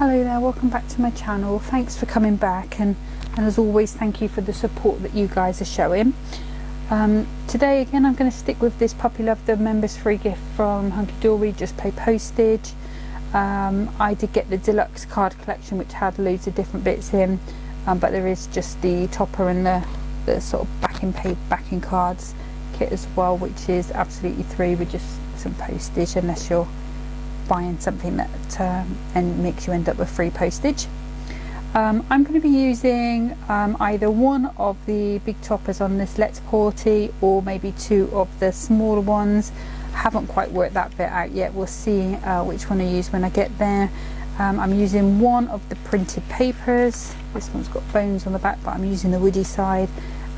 Hello there, welcome back to my channel. Thanks for coming back, and as always, thank you for the support that you guys are showing. Today again I'm going to stick with this Puppy Love, the members free gift from Hunkydory, just pay postage. I did get the deluxe card collection which had loads of different bits in, but there is just the topper and the sort of backing cards kit as well, which is absolutely free with just some postage, unless you're buying something that and makes you end up with free postage. I'm going to be using either one of the big toppers on this Let's Party, or maybe two of the smaller ones. Haven't quite worked that bit out yet. We'll see which one I use when I get there. I'm using one of the printed papers. This one's got bones on the back, but I'm using the woody side,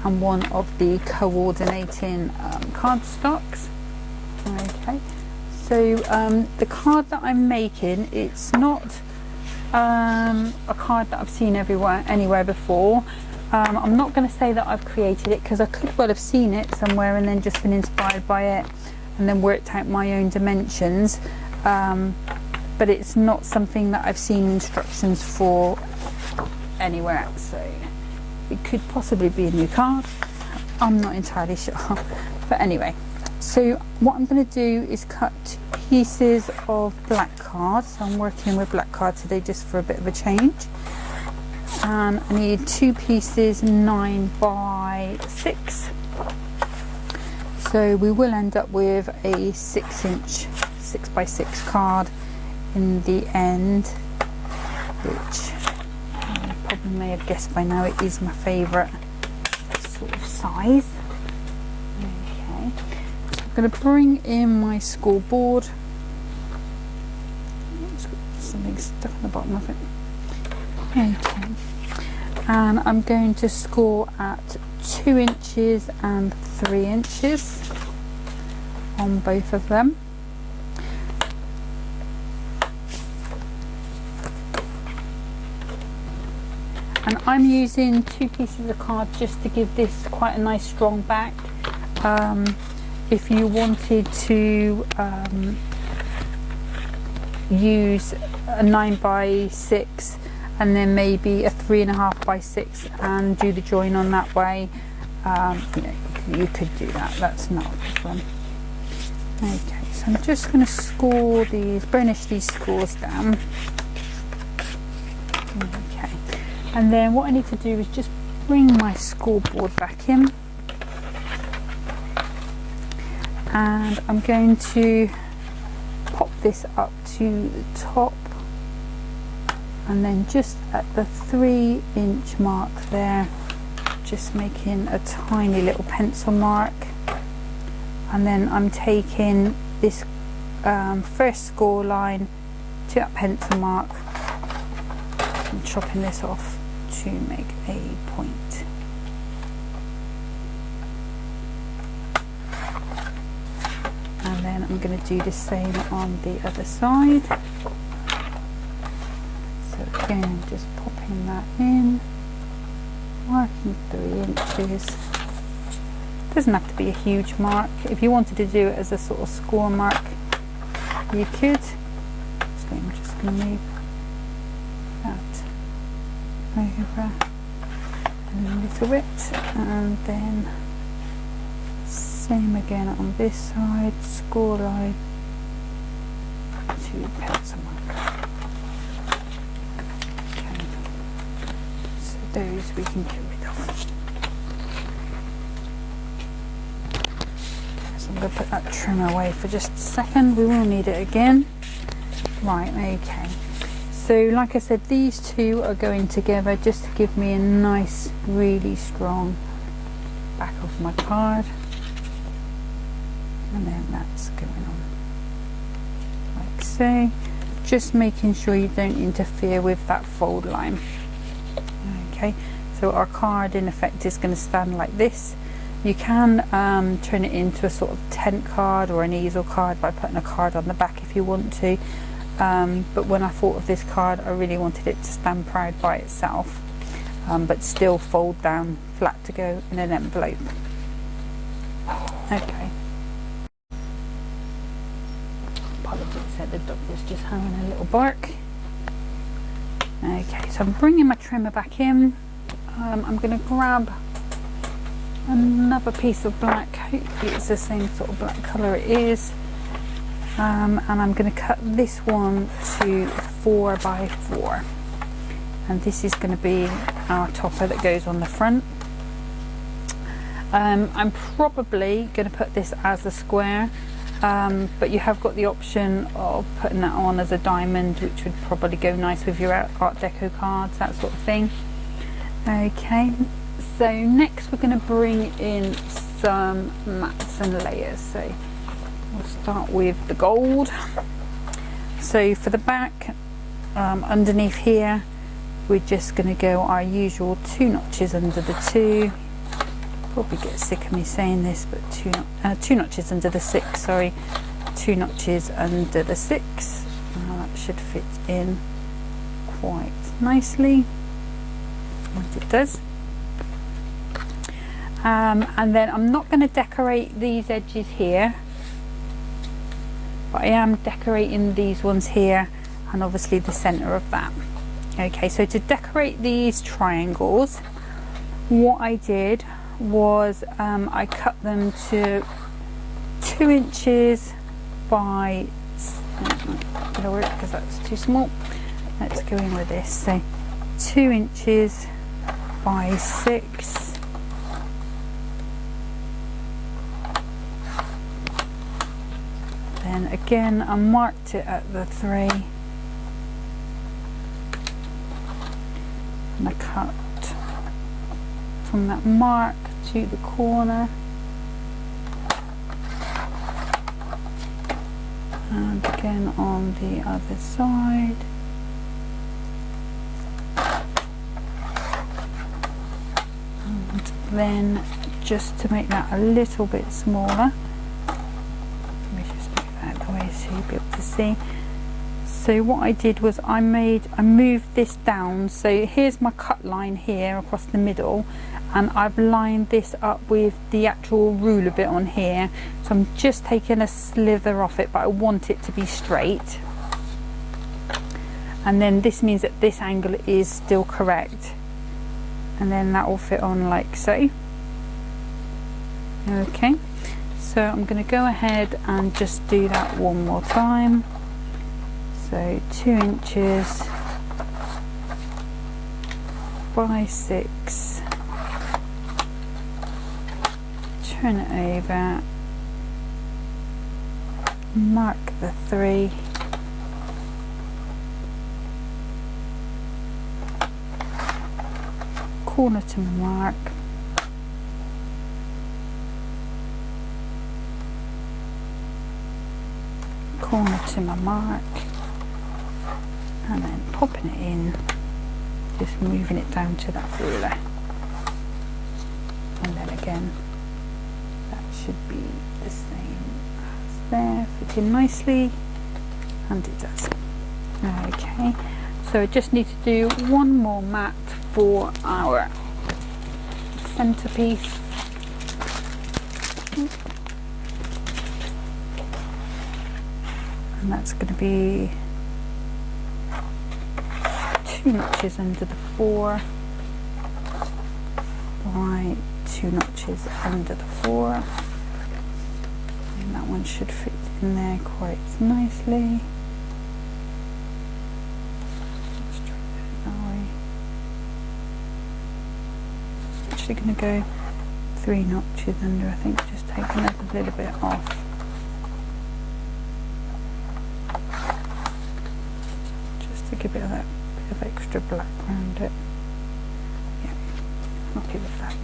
and one of the coordinating cardstocks. Okay. So the card that I'm making, it's not a card that I've seen anywhere before. I'm not going to say that I've created it, because I could well have seen it somewhere and then just been inspired by it and then worked out my own dimensions, but it's not something that I've seen instructions for anywhere else, so it could possibly be a new card. I'm not entirely sure, but anyway. So what I'm going to do is cut pieces of black card. So I'm working with black card today just for a bit of a change. And I need two pieces 9 by 6. So we will end up with a 6-inch 6 by 6 card in the end, which you probably may have guessed by now, it is my favourite sort of size. Okay. I'm going to bring in my scoreboard. Something stuck on the bottom of it. Okay. And I'm going to score at 2 inches and 3 inches on both of them. And I'm using 2 pieces of card just to give this quite a nice strong back. If you wanted to use a 9 by 6 and then maybe a 3.5 by 6 and do the join on that way, you could do that. That's not a problem. Okay, so I'm just going to score these, burnish these scores down. Okay, and then what I need to do is just bring my scoreboard back in. And I'm going to pop this up to the top, and then just at the 3-inch mark there, just making a tiny little pencil mark, and then I'm taking this first score line to that pencil mark and chopping this off to make a point. And then I'm going to do the same on the other side. So again, just popping that in, marking 3 inches. Doesn't have to be a huge mark. If you wanted to do it as a sort of score mark, you could. So I'm just going to move that over a little bit, and then same again on this side, score line to pencil mark. Okay. So those we can get rid of. So I'm going to put that trim away for just a second. We will need it again. Right, okay. So like I said, these two are going together just to give me a nice, really strong back of my card. And then that's going on like so, just making sure you don't interfere with that fold line. Okay, so our card in effect is going to stand like this. You can turn it into a sort of tent card or an easel card by putting a card on the back if you want to, but when I thought of this card, I really wanted it to stand proud by itself, but still fold down flat to go in an envelope. Okay. Apologies that the dog was just having a little bark. Okay, so I'm bringing my trimmer back in. I'm going to grab another piece of black. Hopefully it's the same sort of black colour it is. And I'm going to cut this one to 4 by 4. And this is going to be our topper that goes on the front. I'm probably going to put this as a square, but you have got the option of putting that on as a diamond, which would probably go nice with your Art Deco cards, that sort of thing. Okay, so next we're going to bring in some mats and layers. So we'll start with the gold. So for the back, underneath here, we're just going to go our usual 2 notches under the 2. Probably get sick of me saying this, but 2 notches under the 6, sorry, 2 notches under the 6. Now that should fit in quite nicely, and it does. And then I'm not going to decorate these edges here, but I am decorating these ones here and obviously the center of that. Okay, so to decorate these triangles, what I did was I cut them to 2 inches by, gonna work because that's too small. Let's go in with this. So 2 inches by 6. Then again, I marked it at the 3. And I cut from that mark to the corner, and again on the other side. And then just to make that a little bit smaller, let me just move that out of the way so you'll be able to see. So what I did was I moved this down, so here's my cut line here across the middle, and I've lined this up with the actual ruler bit on here. So I'm just taking a slither off it, but I want it to be straight. And then this means that this angle is still correct. And then that will fit on like so. Okay, so I'm going to go ahead and just do that one more time. So 2 inches by 6, turn it over, mark the 3, corner to mark, corner to my mark, and then popping it in, just moving it down to that ruler, and then again that should be the same as there, fitting nicely, and it does. Okay, so I just need to do one more mat for our centerpiece. And that's going to be 2 notches under the 4 by 2 notches under the 4, and that one should fit in there quite nicely. Let's try that way. Actually going to go 3 notches under, I think, just take another little bit off. Just to give it that bit of extra black around it. Yeah, happy with that.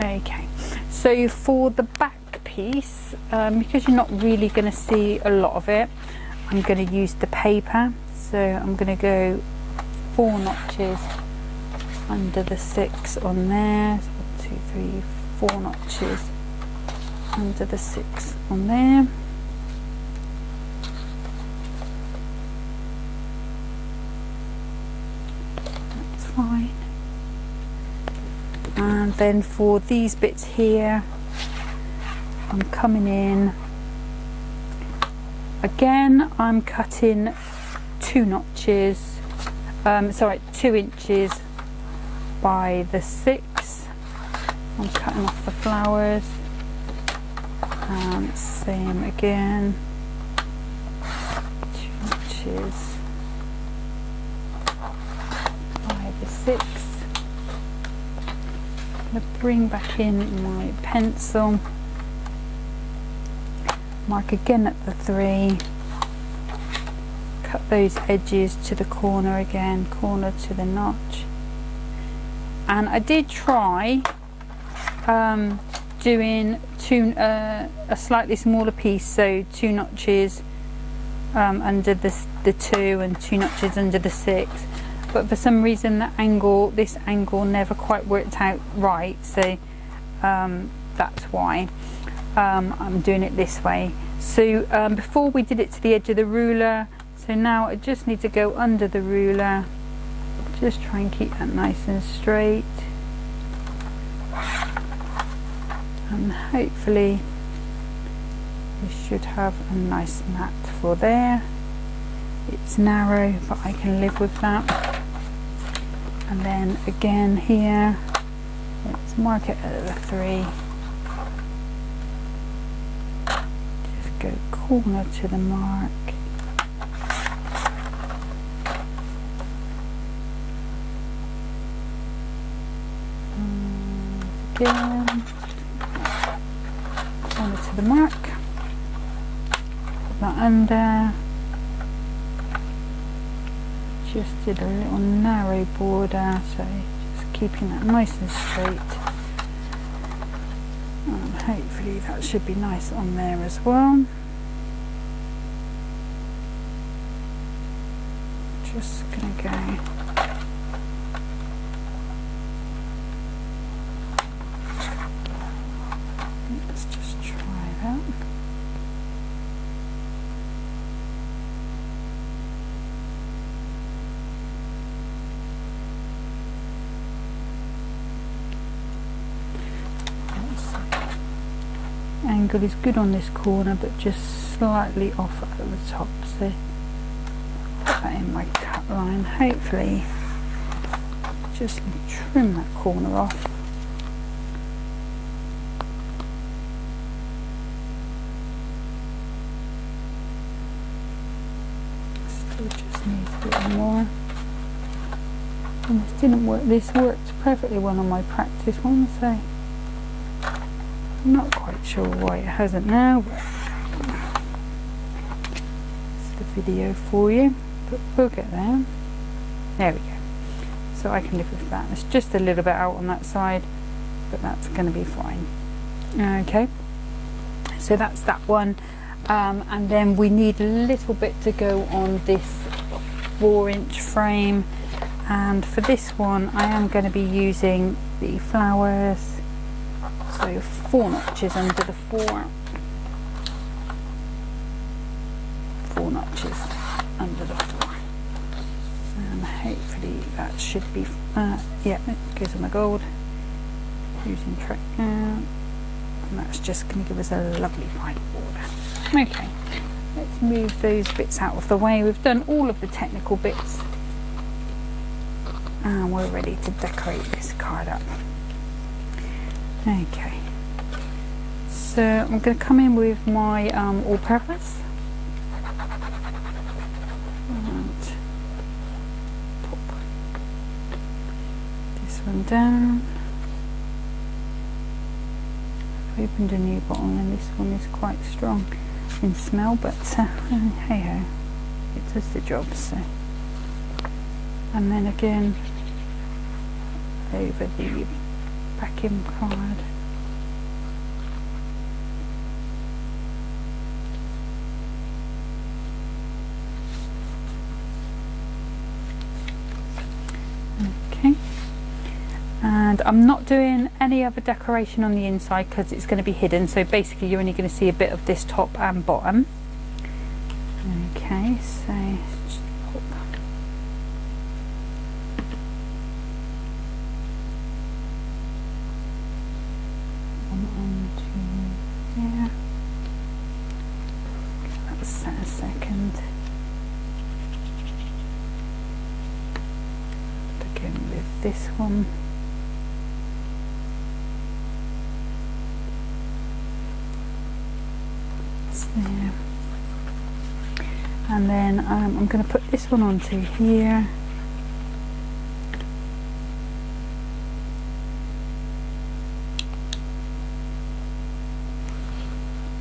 Okay, so for the back piece, because you're not really going to see a lot of it, I'm going to use the paper. So I'm going to go 4 notches under the 6 on there. So 1, 2, 3, 4 notches under the 6 on there. That's fine. And then for these bits here, I'm coming in. Again, I'm cutting 2 notches, sorry, 2 inches by the 6. I'm cutting off the flowers, and same again, 2 inches by the 6. I'm going to bring back in my pencil, mark again at the 3, cut those edges to the corner again, corner to the notch. And I did try doing a slightly smaller piece, so 2 notches under the 2 and 2 notches under the 6, but for some reason this angle never quite worked out right, so that's why I'm doing it this way. So before we did it to the edge of the ruler, so now I just need to go under the ruler, just try and keep that nice and straight, and hopefully we should have a nice mat for there. It's narrow, but I can live with that. And then again here, let's mark it at the 3, just go corner to the mark, and again corner to the mark, put that under. Just did a little narrow border, so just keeping that nice and straight, and hopefully that should be nice on there as well. Just gonna go let's just try that. Angle is good on this corner, but just slightly off at the top, so put that in my cut line. Hopefully just trim that corner off. Still just needs a little more. And this didn't work, this worked perfectly well on my practice one, so I'm not quite sure why it hasn't now, but it's the video for you, but we'll get there. There we go. So I can live with that. It's just a little bit out on that side, but that's going to be fine. Okay, so that's that one. And then we need a little bit to go on this 4-inch frame, and for this one I am going to be using the flowers. So 4 notches under the 4, 4 notches under the 4, and hopefully that should be, yeah, it goes on my gold, using track now, and that's just going to give us a lovely fine border. Okay, let's move those bits out of the way. We've done all of the technical bits, and we're ready to decorate this card up. Okay, so I'm going to come in with my all-purpose and pop this one down. I've opened a new bottle, and this one is quite strong in smell, but hey ho, it does the job. So, and then again over the backing card. Okay, and I'm not doing any other decoration on the inside because it's going to be hidden, so basically you're only going to see a bit of this top and bottom. Okay, so just pop yeah, let's set a second. this one. It's there. And then I'm going to put this one onto here.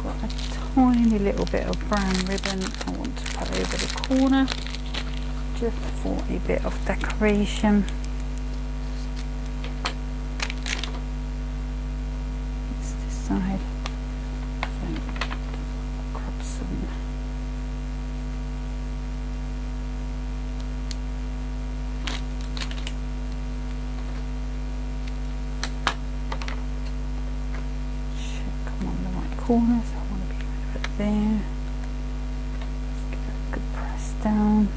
Got a tiny little bit of brown ribbon I want to put over the corner, just for a bit of decoration. Let's decide. So, grab some. Check I'm on the right corner, so I want to be rid of it there. Let's give it a good press down.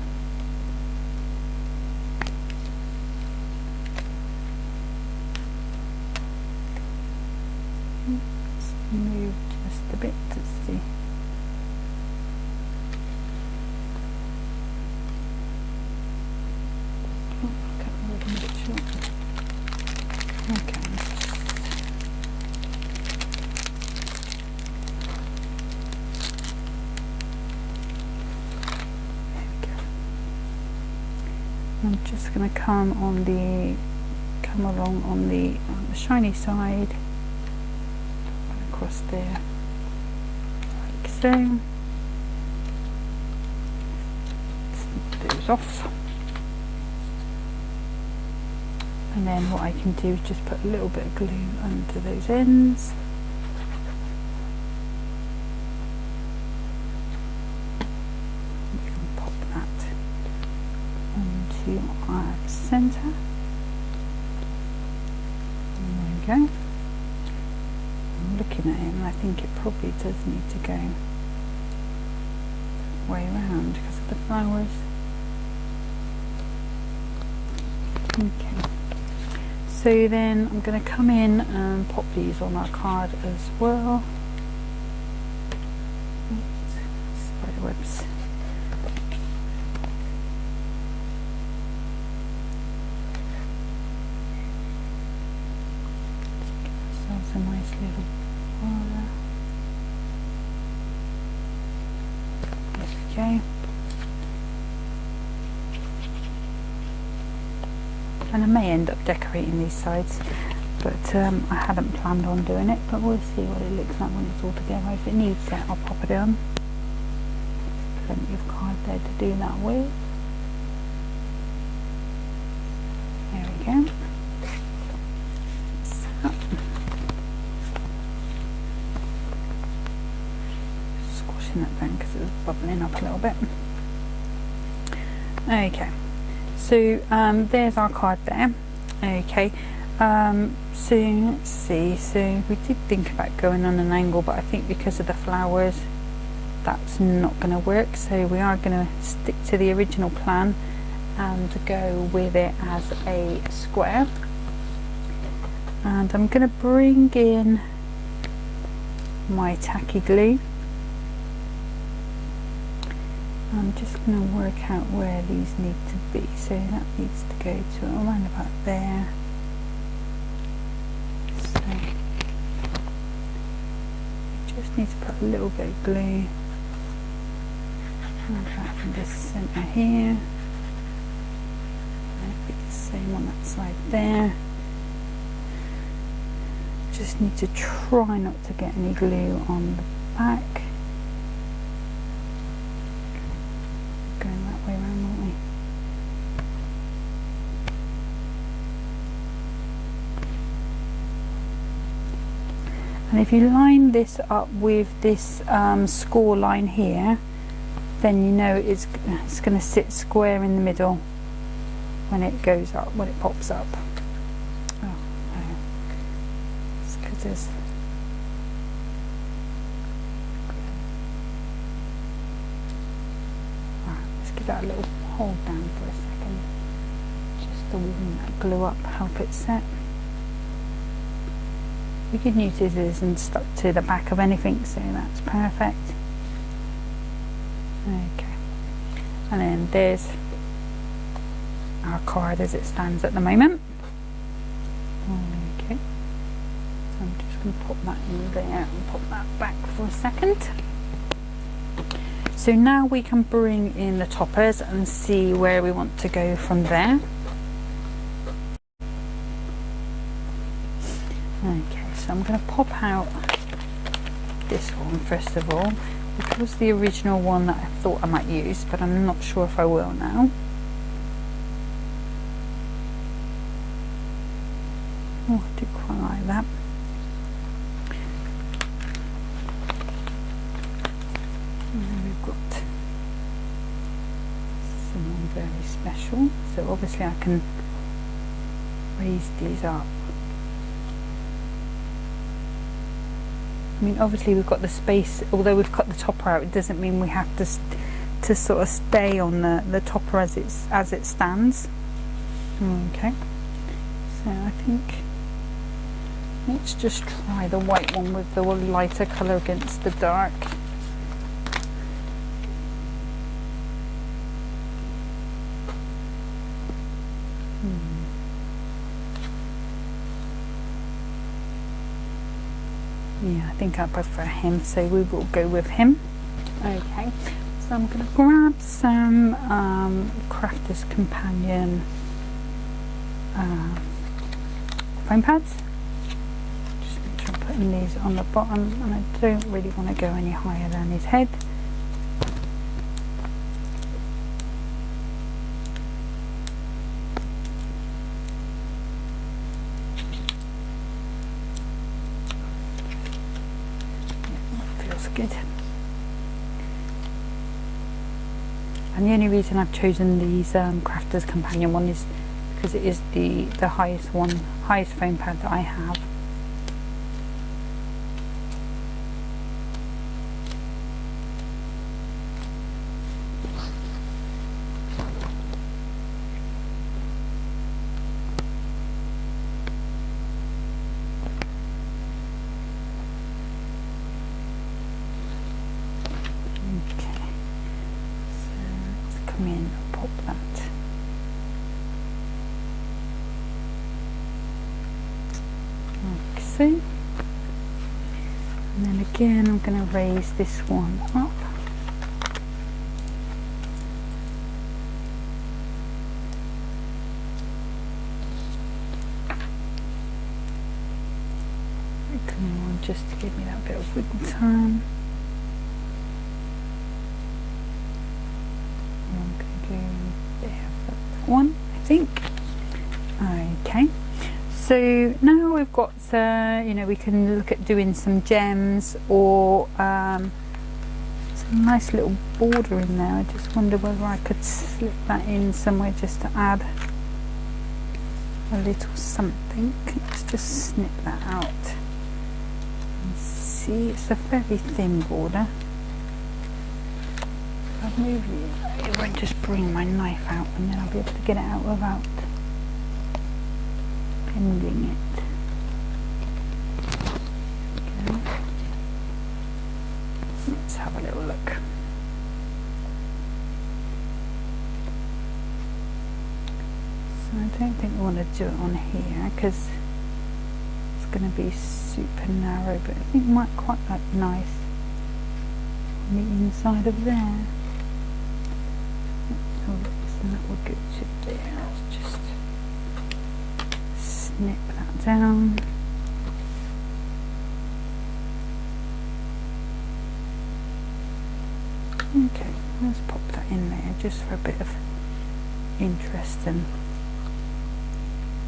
Move just a bit to see. Okay, I'm just going to come along on the shiny side, across there, like so. Snip those off, and then what I can do is just put a little bit of glue under those ends. We can pop that onto our centre. There we go. I'm looking at it and I think it probably does need to go way around because of the flowers. Okay, so then I'm going to come in and pop these on our card as well. Oops, spiderwebs. A nice little border. There we go. And I may end up decorating these sides, but I hadn't planned on doing it, but we'll see what it looks like when it's all together. If it needs it, I'll pop it on. Plenty of card there to do that with. There we go. That down because it was bubbling up a little bit. Okay, so there's our card there. Okay, so let's see, so we did think about going on an angle, but I think because of the flowers that's not going to work, so we are going to stick to the original plan and go with it as a square. And I'm going to bring in my tacky glue. I'm just going to work out where these need to be, so that needs to go to around about there. So just need to put a little bit of glue back in the centre here. Maybe the same on that side there. Just need to try not to get any glue on the back. Going that way around, won't we? And if you line this up with this score line here, then you know it's going to sit square in the middle when it goes up, when it pops up. Oh, no. It's because there's give that a little hold down for a second, just to warm that glue up, help it set. We could use scissors and stuck to the back of anything, so that's perfect. Okay, and then there's our card as it stands at the moment. And pop that in there and pop that back for a second. So now we can bring in the toppers and see where we want to go from there. Okay, so I'm going to pop out this one first of all. It was the original one that I thought I might use, but I'm not sure if I will now. Oh, I do quite like that. And we've got someone very special, so obviously I can raise these up. I mean, obviously we've got the space, although we've cut the topper out, it doesn't mean we have to sort of stay on the topper as it stands. Okay, so I think let's just try the white one with the lighter colour against the dark. Yeah, I think I prefer him, so we will go with him. Okay, so I'm going to grab some Crafter's Companion foam pads. Just make sure I'm putting these on the bottom, and I don't really want to go any higher than his head. Good. And the only reason I've chosen these Crafter's Companion one is because it is the highest foam pad that I have. In and pop that. Like so. And then again I'm going to raise this one up. Come on, just to give me that bit of wiggle time. One, I think. Okay, so now we've got you know, we can look at doing some gems or some nice little border in there. I just wonder whether I could slip that in somewhere just to add a little something. Let's just snip that out and see. It's a very thin border. I'll move it won't just bring my knife out, and then I'll be able to get it out without bending it. Okay. Let's have a little look. So I don't think we want to do it on here because it's going to be super narrow, but I think it might quite look nice on the inside of there. So that will go to there. Let's just snip that down. Okay, let's pop that in there just for a bit of interest and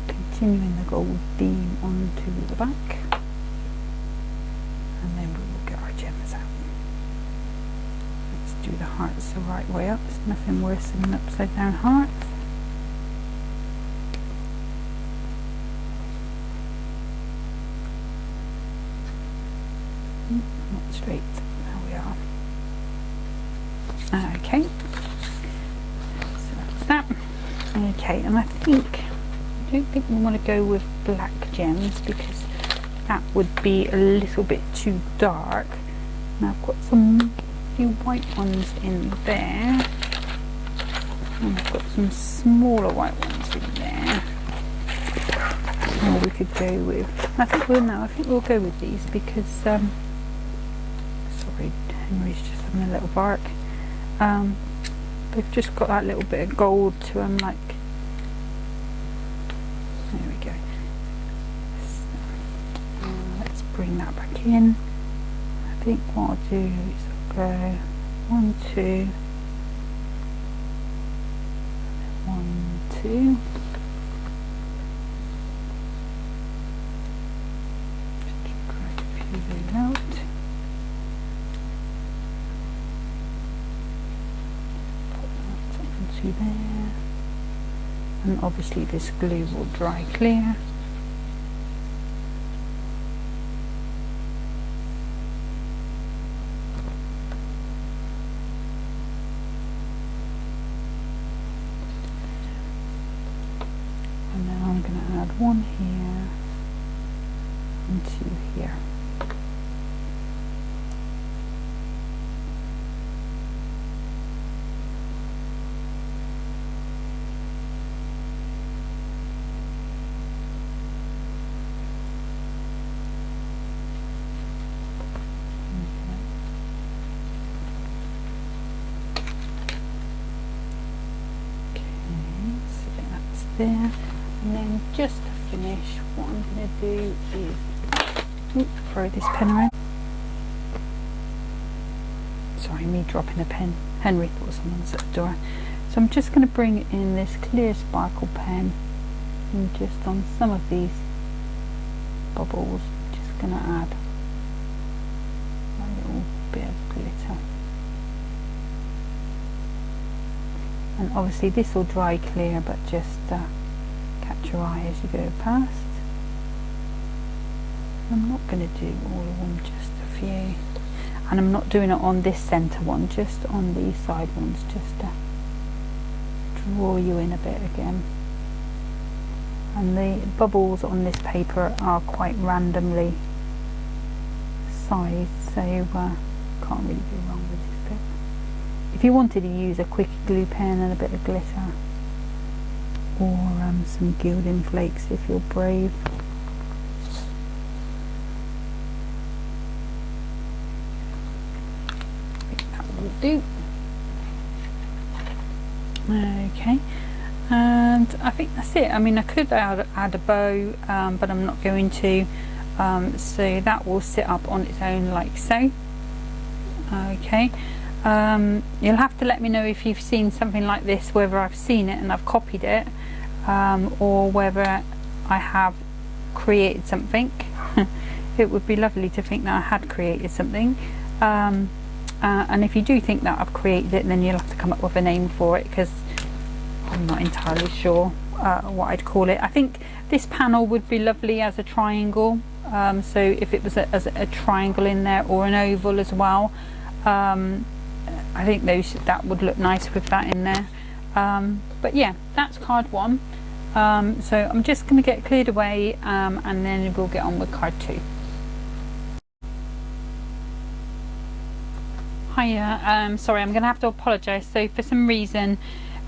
continuing the gold theme onto the back. And then we will get our gems out. Do the hearts the right way up. There's nothing worse than an upside down heart. Not straight. There we are. Okay. So that's that. Okay, and I don't think we want to go with black gems because that would be a little bit too dark. Now I've got some few white ones in there, and I've got some smaller white ones in there. Or we could go with, I think we'll go with these because sorry, Henry's just having a little bark. They've just got that little bit of gold to them, like, there we go. So, let's bring that back in. I think what I'll do is I'll go 1, 2, 1, 2. Out. Put that onto there, and obviously this glue will dry clear. And now I'm going to add 1 here and 2 here. There, and then just to finish, what I'm going to do is throw this pen around. Sorry, me dropping a pen. Henry thought someone was at the door. So I'm just going to bring in this clear sparkle pen, and just on some of these bubbles, just going to add a little bit of glitter. And obviously this will dry clear, but just catch your eye as you go past. I'm not going to do all of them, just a few. And I'm not doing it on this centre one, just on these side ones, just to draw you in a bit again. And the bubbles on this paper are quite randomly sized, so can't really go wrong with this bit. If you wanted to use a quick glue pen and a bit of glitter, or some gilding flakes if you're brave. I think that will do. Okay, and I think that's it. I mean, I could add a bow, but I'm not going to. So that will sit up on its own like so. Okay. You'll have to let me know if you've seen something like this, whether I've seen it and I've copied it, or whether I have created something. It would be lovely to think that I had created something, and if you do think that I've created it, then you'll have to come up with a name for it, because I'm not entirely sure what I'd call it. I think this panel would be lovely as a triangle, so if it was as a triangle in there, or an oval as well. I think that would look nice with that in there. But yeah, that's card 1. So I'm just going to get cleared away, and then we'll get on with card 2. Hiya, sorry, I'm going to have to apologise. So for some reason,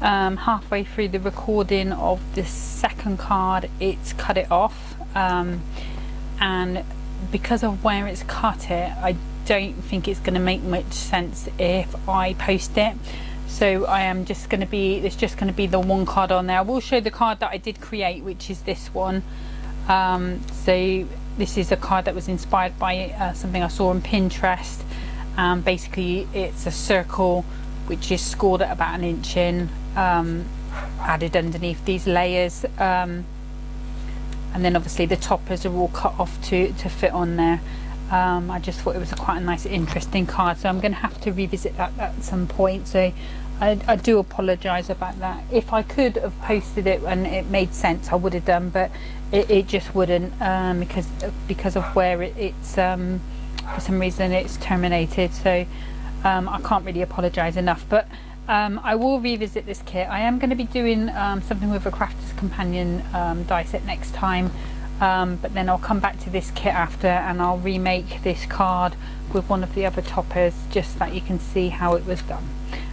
halfway through the recording of this second card, it's cut it off, and because of where it's cut it, I don't think it's going to make much sense if I post it. So I am just going to be, it's just going to be the one card on there. I will show the card that I did create, which is this one. So this is a card that was inspired by something I saw on Pinterest. Basically it's a circle which is scored at about 1 inch in, added underneath these layers, and then obviously the toppers are all cut off to fit on there. I just thought it was quite a nice interesting card, so I'm going to have to revisit that at some point. So I do apologise about that. If I could have posted it and it made sense, I would have done, but it just wouldn't, because of where it's for some reason it's terminated. So I can't really apologise enough, but I will revisit this kit. I am going to be doing something with a Crafter's Companion die set next time. But then I'll come back to this kit after, and I'll remake this card with one of the other toppers, just that you can see how it was done.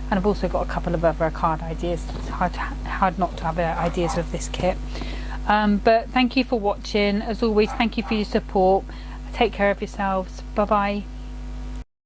And I've also got a couple of other card ideas. It's hard not to have ideas with this kit. But thank you for watching. As always, thank you for your support. Take care of yourselves. Bye bye.